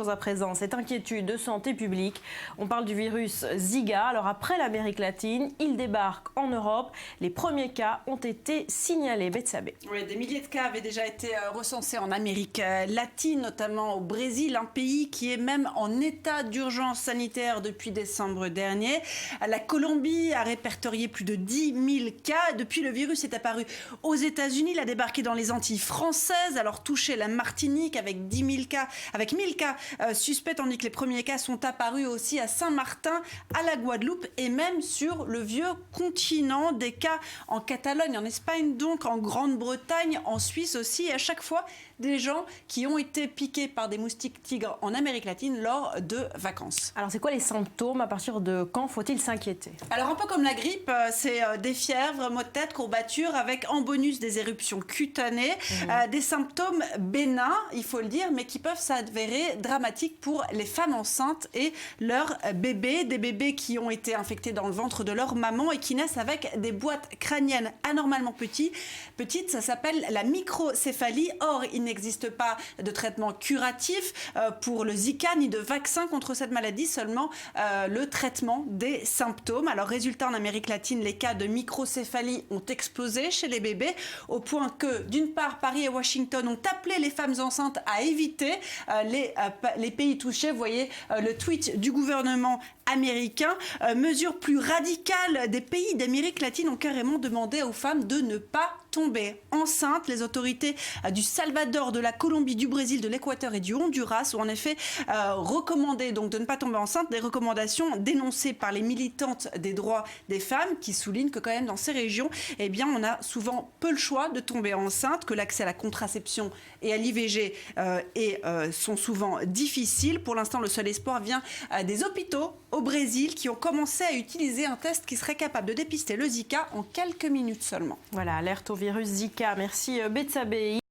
À présent, cette inquiétude de santé publique, on parle du virus Zika. Alors après l'Amérique latine, il débarque en Europe. Les premiers cas ont été signalés. Betsabé. Oui, des milliers de cas avaient déjà été recensés en Amérique latine, notamment au Brésil, un pays qui est même en état d'urgence sanitaire depuis décembre dernier. La Colombie a répertorié plus de 10 000 cas. Depuis, le virus est apparu aux États-Unis. Il a débarqué dans les Antilles françaises, alors touché la Martinique avec 10 000 cas, avec 1000 cas suspects, tandis que les premiers cas sont apparus aussi à Saint-Martin, à la Guadeloupe et même sur le vieux continent. Des cas en Catalogne, en Espagne, donc en Grande-Bretagne, en Suisse aussi. Et à chaque fois, des gens qui ont été piqués par des moustiques tigres en Amérique latine lors de vacances. Alors c'est quoi les symptômes? À partir de quand faut-il s'inquiéter? Alors un peu comme la grippe, c'est des fièvres, maux de tête, courbatures, avec en bonus des éruptions cutanées, des symptômes bénins, il faut le dire, mais qui peuvent s'avérer dramatiques pour les femmes enceintes et leurs bébés. Des bébés qui ont été infectés dans le ventre de leur maman et qui naissent avec des boîtes crâniennes anormalement petites. Ça s'appelle la microcéphalie. Or, il n'existe pas de traitement curatif pour le Zika ni de vaccin contre cette maladie, seulement le traitement des symptômes. Alors résultat, en Amérique latine, les cas de microcéphalie ont explosé chez les bébés au point que, d'une part, Paris et Washington ont appelé les femmes enceintes à éviter les pays touchés. Vous voyez le tweet du gouvernement américain. Mesure plus radicale, des pays d'Amérique latine ont carrément demandé aux femmes de ne pas tomber enceintes. Les autorités du Salvador, de la Colombie, du Brésil, de l'Équateur et du Honduras ont en effet recommandé donc de ne pas tomber enceinte, des recommandations dénoncées par les militantes des droits des femmes qui soulignent que quand même dans ces régions, eh bien, on a souvent peu le choix de tomber enceinte, que l'accès à la contraception et à l'IVG sont souvent difficiles. Pour l'instant, le seul espoir vient des hôpitaux au Brésil qui ont commencé à utiliser un test qui serait capable de dépister le Zika en quelques minutes seulement. Voilà, alerte au virus Zika. Merci Betsabé.